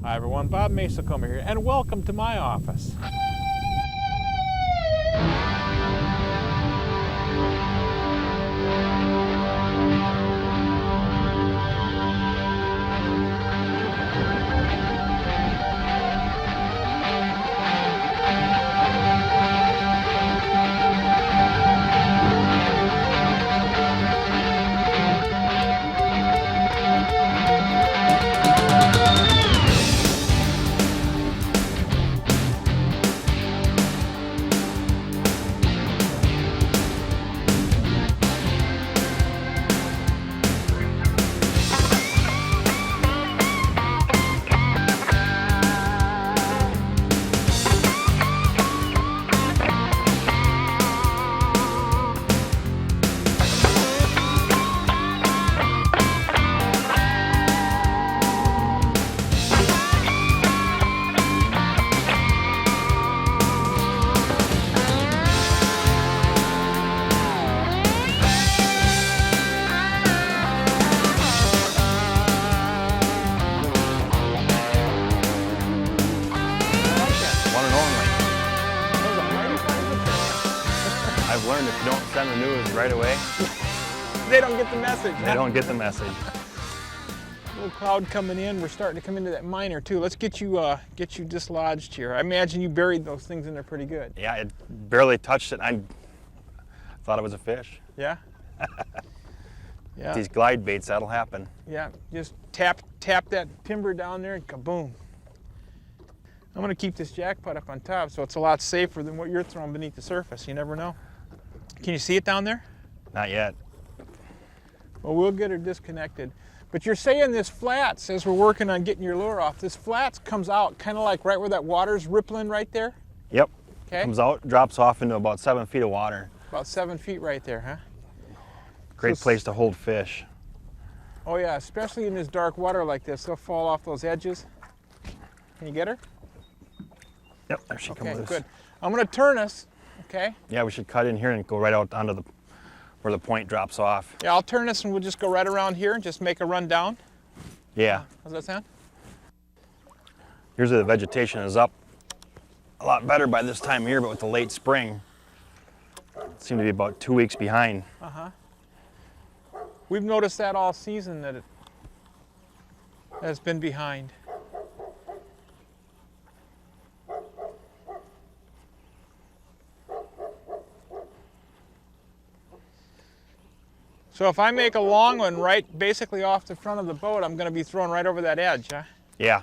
Hi everyone, Bob Mehsikomer here, and welcome to my office. I've learned if you don't send the news right away, They don't get the message. they don't get the message. Little cloud coming in. We're starting to come into that minor too. Let's get you dislodged here. I imagine you buried those things in there pretty good. Yeah, it barely touched it. I thought it was a fish. Yeah. Yeah. These glide baits, that'll happen. Yeah. Just tap that timber down there and kaboom. I'm gonna keep this jackpot up on top so it's a lot safer than what you're throwing beneath the surface. You never know. Can you see it down there? Not yet. Well, we'll get her disconnected. But you're saying this flats, as we're working on getting your lure off, this flats comes out kind of like right where that water's rippling right there? Yep. Okay. Comes out, drops off into about 7 feet of water. About 7 feet right there, huh? Great place to hold fish. Oh yeah, especially in this dark water like this. They'll fall off those edges. Can you get her? Yep, there she comes Okay, loose. good. I'm gonna turn us, okay? Yeah, we should cut in here and go right out onto where the point drops off. Yeah, I'll turn us and we'll just go right around here and just make a run down. Yeah. How's that sound? Usually the vegetation is up a lot better by this time of year, but with the late spring, it seemed to be about 2 weeks behind. We've noticed that all season that it has been behind. So if I make a long one right basically off the front of the boat, I'm going to be throwing right over that edge, huh? Yeah.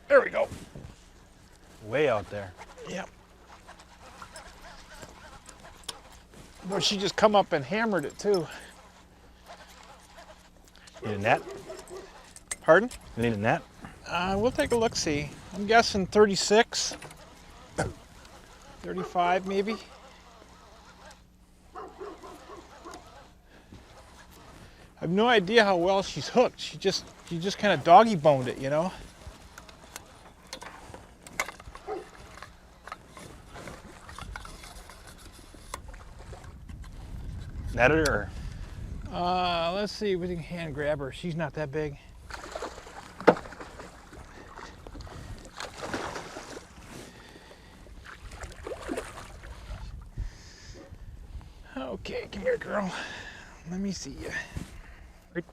There we go. Way out there. Yep. Well, she just come up and hammered it too. Need a net? Pardon? You need a net? We'll take a look-see. I'm guessing 36, 35 maybe. I have no idea how well she's hooked. She just kind of doggy boned it, you know? Netted or? Let's see if we can hand grab her. She's not that big. Okay, come here, girl. Let me see you. Right.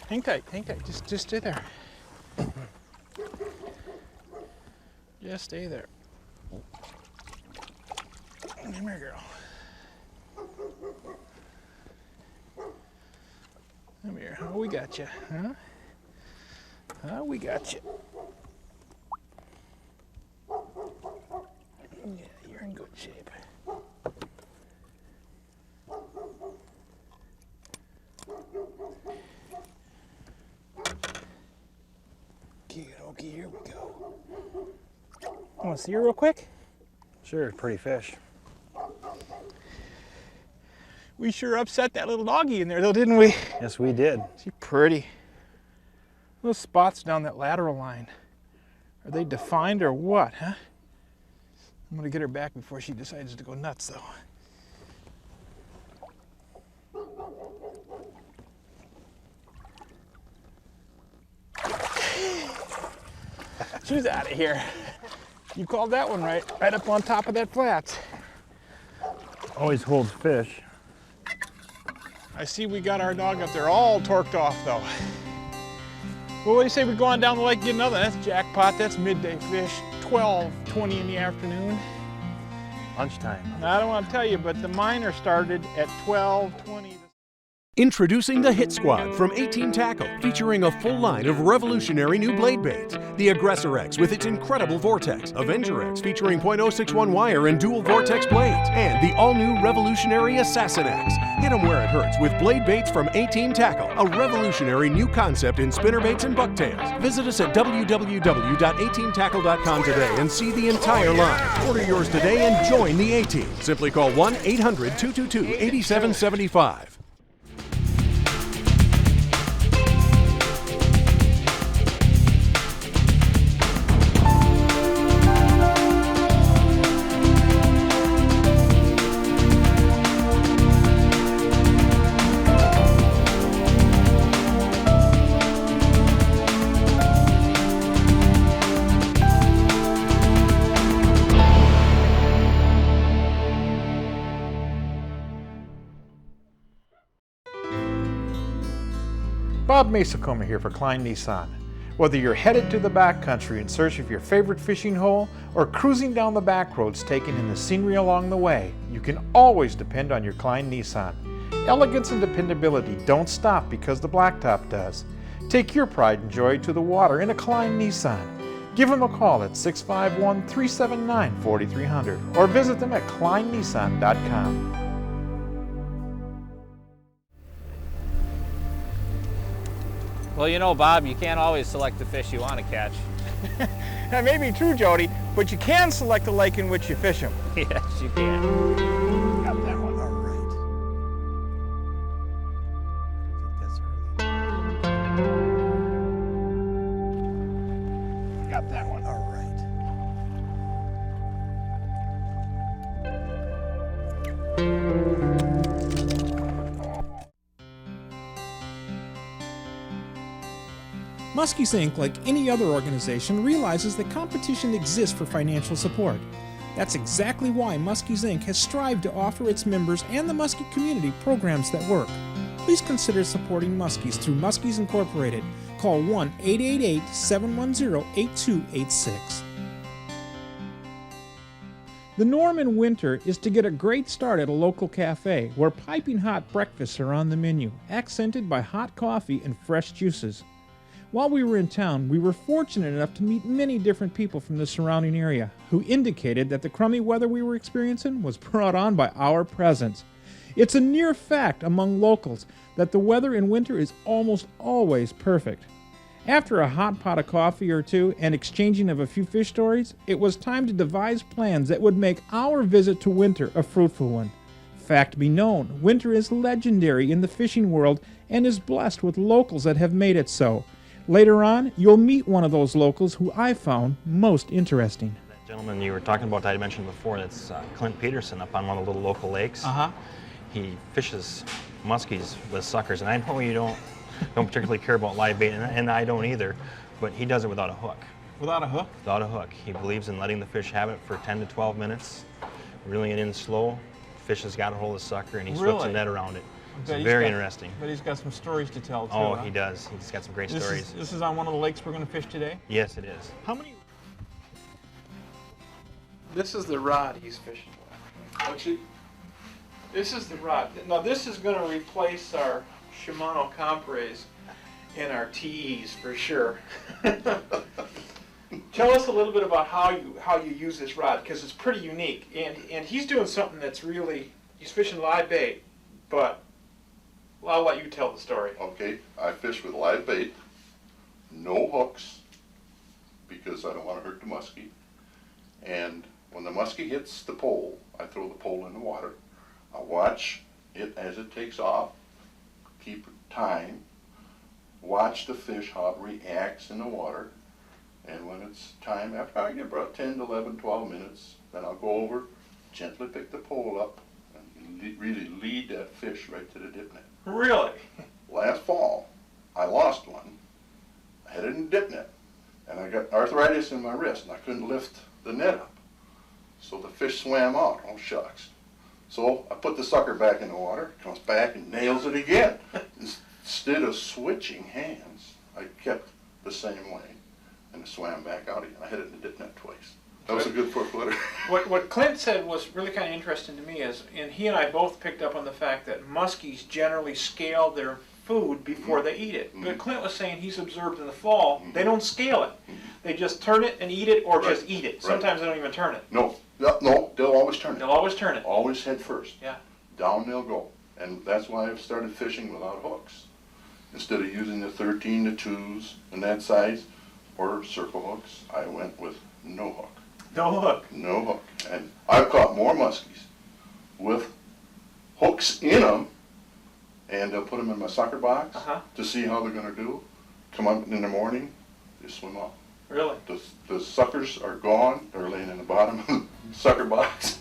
Hang tight, hang tight. Just stay there. Just stay there. Come here, girl. Come here. Oh, we got you, huh? Oh, we got you. Yeah, you're in good shape. Okay, here we go. Want to see her real quick? Sure, pretty fish. We sure upset that little doggy in there though, didn't we? Yes, we did. She's pretty. Those spots down that lateral line, are they defined or what, huh? I'm gonna get her back before she decides to go nuts though. She's out of here. You called that one right up on top of that flats. Always holds fish. I see we got our dog up there all torqued off though. Well, what do you say we go on down the lake and get another? That's jackpot, that's midday fish, 12:20 in the afternoon. Lunchtime. Now, I don't want to tell you, but the minor started at 12:20. Introducing the Hit Squad from 18 Tackle, featuring a full line of revolutionary new blade baits. The Aggressor X with its incredible vortex, Avenger X featuring .061 wire and dual vortex blades, and the all-new revolutionary Assassin X. Hit 'em where it hurts with blade baits from 18 Tackle, a revolutionary new concept in spinnerbaits and bucktails. Visit us at www.18tackle.com today and see the entire line. Order yours today and join the A-Team. Simply call 1-800-222-8775. Bob Mehsikomer here for Klein Nissan. Whether you're headed to the backcountry in search of your favorite fishing hole or cruising down the back roads taking in the scenery along the way, you can always depend on your Klein Nissan. Elegance and dependability don't stop because the blacktop does. Take your pride and joy to the water in a Klein Nissan. Give them a call at 651-379-4300 or visit them at kleinnissan.com. Well, you know, Bob, you can't always select the fish you want to catch. That may be true, Jody, but you can select the lake in which you fish them. Yes, you can. Got that one. All right. Got that one. All right. Muskie's Inc., like any other organization, realizes that competition exists for financial support. That's exactly why Muskie's Inc. has strived to offer its members and the Muskie community programs that work. Please consider supporting Muskies through Muskies Incorporated. Call 1-888-710-8286. The norm in winter is to get a great start at a local cafe where piping hot breakfasts are on the menu, accented by hot coffee and fresh juices. While we were in town, we were fortunate enough to meet many different people from the surrounding area who indicated that the crummy weather we were experiencing was brought on by our presence. It's a near fact among locals that the weather in winter is almost always perfect. After a hot pot of coffee or two and exchanging of a few fish stories, it was time to devise plans that would make our visit to winter a fruitful one. Fact be known, winter is legendary in the fishing world and is blessed with locals that have made it so. Later on, you'll meet one of those locals who I found most interesting. That gentleman you were talking about that I mentioned before, that's Clint Peterson up on one of the little local lakes. He fishes muskies with suckers, and I know you don't particularly care about live bait, and I don't either, but he does it without a hook. Without a hook? Without a hook. He believes in letting the fish have it for 10 to 12 minutes, reeling it in slow. Fish has got a hold of the sucker, and he slips a net around it. It's very interesting. But he's got some stories to tell, too. Oh, he does. He's got some great stories. This is on one of the lakes we're going to fish today? Yes, it is. How many? This is the rod he's fishing with. Actually, This is the rod. Now, this is going to replace our Shimano Compres and our TEs for sure. Tell us a little bit about how you use this rod, because it's pretty unique. And he's doing something that's really, he's fishing live bait, but I'll let you tell the story. okay, I fish with live bait, no hooks, because I don't want to hurt the muskie. And when the muskie hits the pole, I throw the pole in the water. I watch it as it takes off, keep time, watch the fish, how it reacts in the water, and when it's time, after I get about 10 to 11, 12 minutes, then I'll go over, gently pick the pole up, and really lead that fish right to the dip net. Really? Last fall, I lost one. I had it in dip net, and I got arthritis in my wrist, and I couldn't lift the net up. So the fish swam out. Oh, shucks. So I put the sucker back in the water, comes back and nails it again. Instead of switching hands, I kept the same way, and it swam back out again. I hit it in the dip net twice. That was a good 4-footer. What Clint said was really kind of interesting to me is, and he and I both picked up on the fact that muskies generally scale their food before they eat it. But Clint was saying he's observed in the fall, they don't scale it. They just turn it and eat it, or just eat it. Sometimes they don't even turn it. No, they'll always turn it. They'll always turn it. Always head first. Yeah. Down they'll go. And that's why I've started fishing without hooks. Instead of using the 13 to 2s and that size, or circle hooks, I went with no hook. No hook. No hook. And I've caught more muskies with hooks in them, and I'll put them in my sucker box to see how they're going to do. Come up in the morning, they swim off. Really? The suckers are gone. They're laying in the bottom of the sucker box.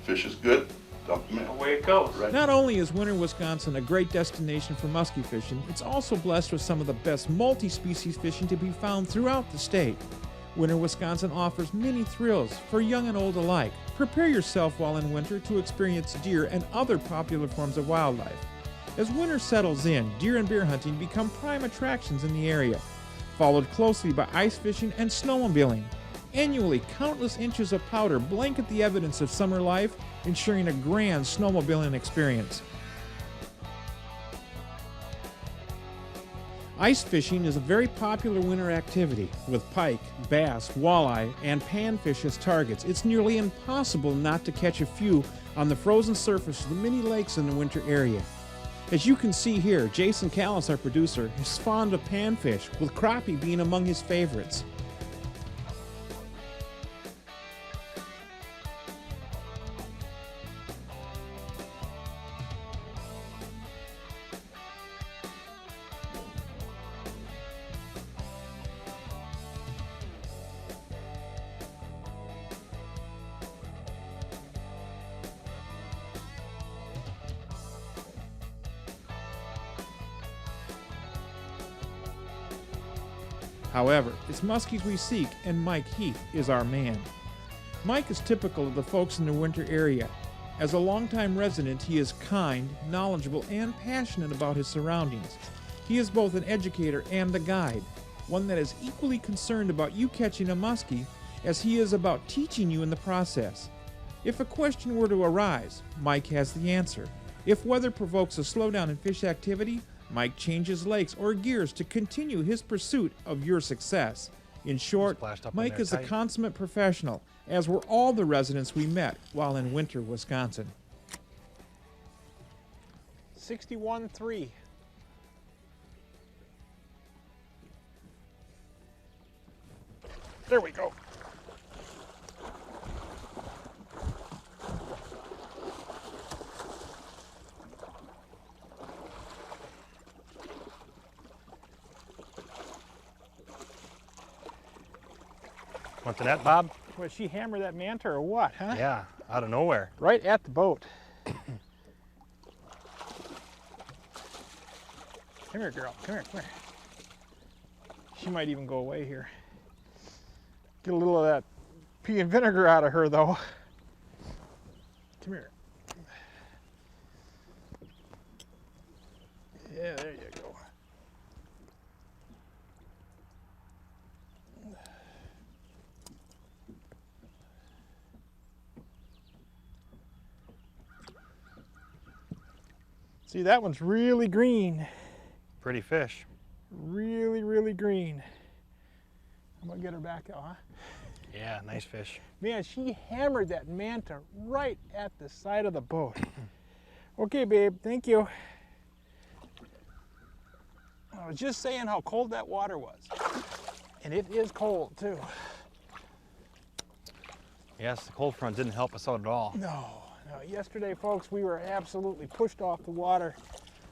Fish is good. Dump them in. Away it goes. Right. Not only is winter Wisconsin a great destination for muskie fishing, it's also blessed with some of the best multi-species fishing to be found throughout the state. Winter Wisconsin offers many thrills for young and old alike. Prepare yourself while in winter to experience deer and other popular forms of wildlife. As winter settles in, deer and bear hunting become prime attractions in the area, followed closely by ice fishing and snowmobiling. Annually, countless inches of powder blanket the evidence of summer life, ensuring a grand snowmobiling experience. Ice fishing is a very popular winter activity. With pike, bass, walleye, and panfish as targets, it's nearly impossible not to catch a few on the frozen surface of the many lakes in the winter area. As you can see here, Jason Callis, our producer, is fond of panfish, with crappie being among his favorites. However, it's muskies we seek, and Mike Heath is our man. Mike is typical of the folks in the winter area. As a longtime resident, he is kind, knowledgeable, and passionate about his surroundings. He is both an educator and a guide, one that is equally concerned about you catching a muskie as he is about teaching you in the process. If a question were to arise, Mike has the answer. If weather provokes a slowdown in fish activity, Mike changes lakes or gears to continue his pursuit of your success. In short, Mike is a consummate professional, as were all the residents we met while in winter Wisconsin. 61.3. There we go. Want the net, Bob? Was she hammer that manta or what, huh? Yeah, out of nowhere. Right at the boat. Come here, girl. Come here, come here. She might even go away here. Get a little of that pea and vinegar out of her, though. Come here. Yeah, there you go. See, that one's really green. Pretty fish. Really, really green. I'm gonna get her back out, huh? Yeah, nice fish. Man, she hammered that manta right at the side of the boat. Okay, babe, thank you. I was just saying how cold that water was. And it is cold, too. Yes, the cold front didn't help us out at all. No, Yesterday, folks, we were absolutely pushed off the water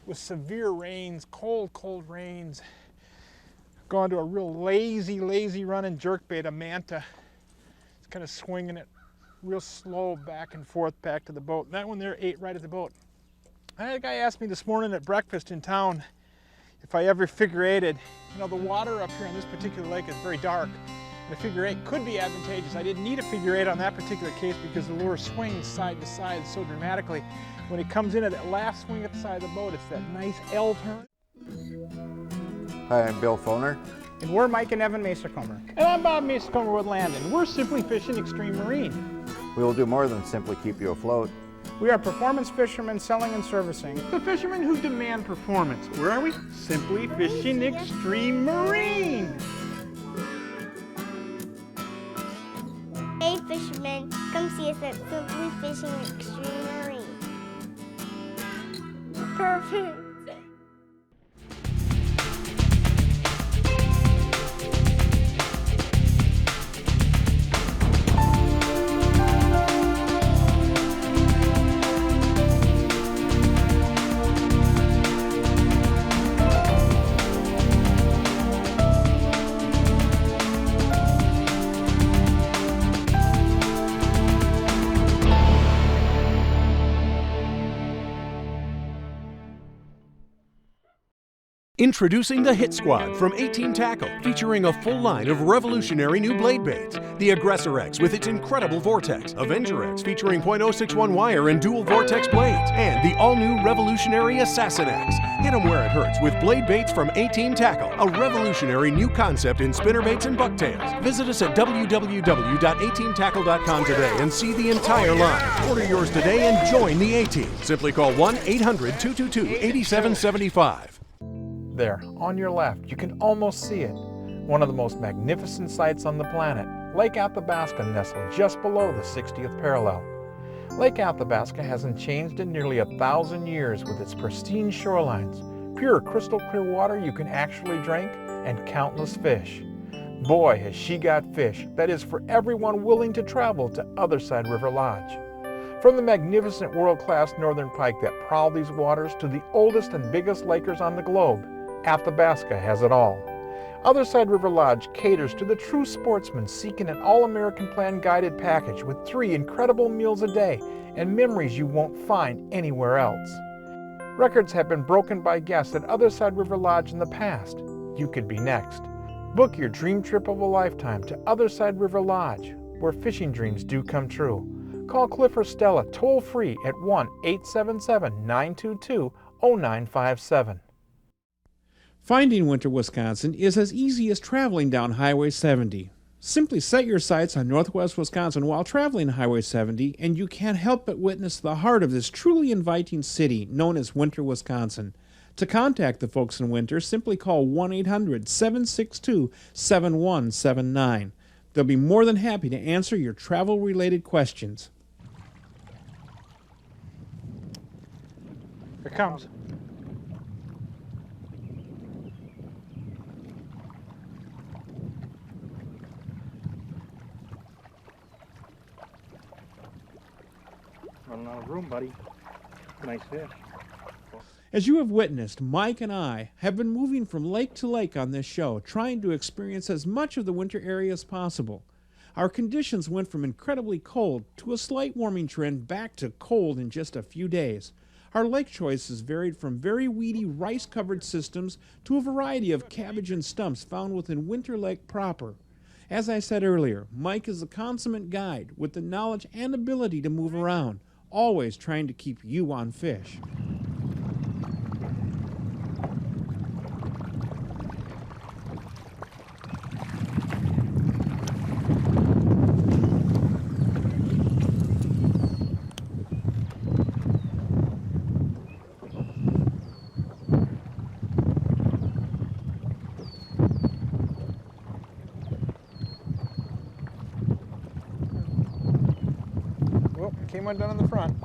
with severe rains, cold rains. Gone to a real lazy running jerkbait, a manta. It's kind of swinging it real slow back and forth back to the boat. That one there ate right at the boat. I had a guy ask me this morning at breakfast in town if I ever figure eighted. You know, the water up here on this particular lake is very dark. And a figure eight could be advantageous. I didn't need a figure eight on that particular case because the lure swings side to side so dramatically. When it comes in at that last swing at the side of the boat, it's that nice L turn. Hi, I'm Bill Foner. And we're Mike and Evan Mehsikomer. And I'm Bob Mehsikomer with Landon. We're Simply Fishing Extreme Marine. We will do more than simply keep you afloat. We are performance fishermen selling and servicing. The fishermen who demand performance. Where are we? Simply Fishing Extreme Marine. Hey fishermen, come see us at Simply Fishing Extreme Marine. Perfect. Introducing the Hit Squad from 18 Tackle, featuring a full line of revolutionary new blade baits. The Aggressor X with its incredible vortex, Avenger X featuring .061 wire and dual vortex blades, and the all-new revolutionary Assassin X. Hit 'em where it hurts with blade baits from 18 Tackle, a revolutionary new concept in spinnerbaits and bucktails. Visit us at www.18tackle.com today and see the entire line. Order yours today and join the A-Team. Simply call 1-800-222-8775. There, on your left, you can almost see it. One of the most magnificent sights on the planet, Lake Athabasca nestled just below the 60th parallel. Lake Athabasca hasn't changed in nearly 1,000 years with its pristine shorelines, pure crystal clear water you can actually drink, and countless fish. Boy, has she got fish, that is for everyone willing to travel to Otherside River Lodge. From the magnificent world-class northern pike that prowl these waters to the oldest and biggest lakers on the globe, Athabasca has it all. Otherside River Lodge caters to the true sportsman seeking an all-American plan guided package with 3 incredible meals a day and memories you won't find anywhere else. Records have been broken by guests at Otherside River Lodge in the past. You could be next. Book your dream trip of a lifetime to Otherside River Lodge, where fishing dreams do come true. Call Cliff or Stella toll-free at 1-877-922-0957. Finding Winter, Wisconsin is as easy as traveling down Highway 70. Simply set your sights on northwest Wisconsin while traveling Highway 70, and you can't help but witness the heart of this truly inviting city known as Winter, Wisconsin. To contact the folks in Winter, simply call 1-800-762-7179. They'll be more than happy to answer your travel-related questions. Here it comes. Running out of room, buddy. Nice fish. As you have witnessed, Mike and I have been moving from lake to lake on this show, trying to experience as much of the winter area as possible. Our conditions went from incredibly cold to a slight warming trend back to cold in just a few days. Our lake choices varied from very weedy rice-covered systems to a variety of cabbage and stumps found within Winter Lake proper. As I said earlier, Mike is a consummate guide with the knowledge and ability to move around, always trying to keep you on fish. Came undone in the front.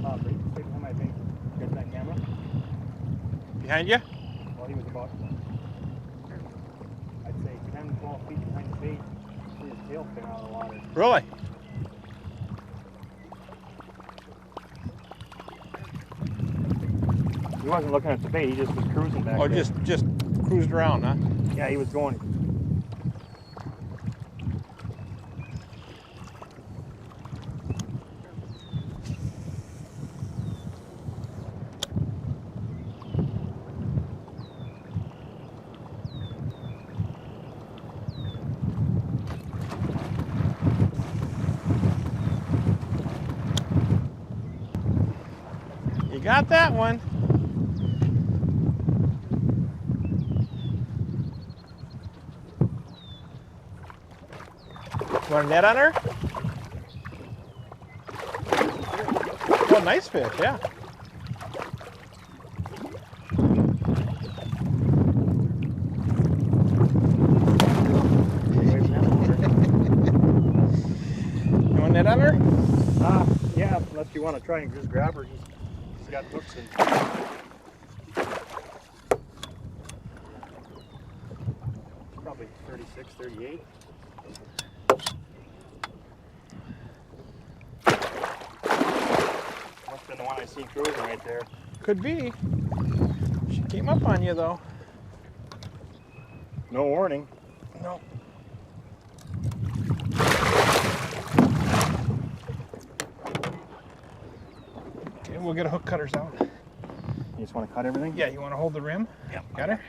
Right behind my face. You got that camera? Behind you? Well, he was about, I'd say 10, 12 feet behind the bait. See his tail fin out of the water. Really? He wasn't looking at the bait, he just was cruising back Oh, there. just cruised around, huh? Yeah, he was going. You got that one. Want a net on her? Oh, nice fish, yeah. You want a net on her? Yeah, unless you want to try and just grab her. She's got hooks in. Probably 36, 38. Must have been the one I seen cruising right there. Could be. She came up on you, though. No warning. No. Okay, we'll get a hook cutters out. You just want to cut everything? Yeah, you want to hold the rim? Yeah. Got her?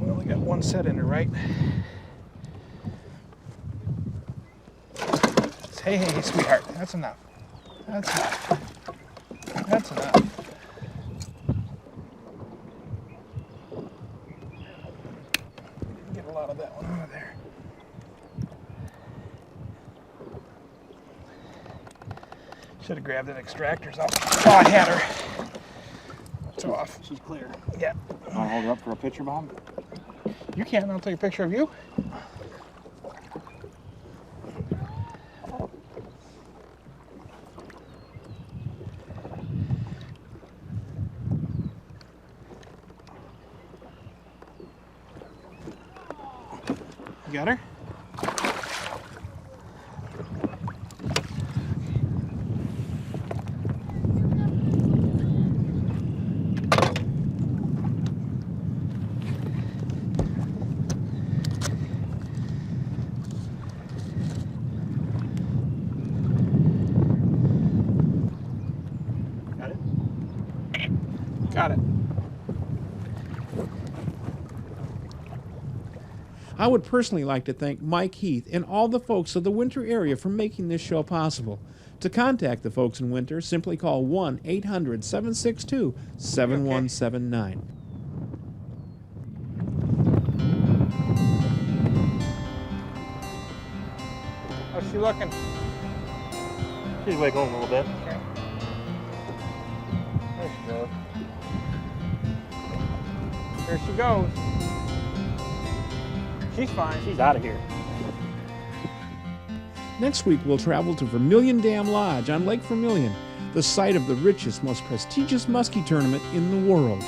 We only got one set in her, right? Hey, hey, sweetheart, that's enough. That's enough. That's enough. Get a lot of that one out of there. Should have grabbed an extractor's off. Oh, I had her. It's off. She's clear. Yeah. Want to hold her up for a picture, Bob? You can. I'll take a picture of you. You got her? Got it? Got it. I would personally like to thank Mike Heath and all the folks of the Winter area for making this show possible. To contact the folks in Winter, simply call 1-800-762-7179. How's she looking? She's wiggling a little bit. Okay. There she goes. There she goes. She's fine. She's out of here. Next week, we'll travel to Vermilion Dam Lodge on Lake Vermilion, the site of the richest, most prestigious muskie tournament in the world.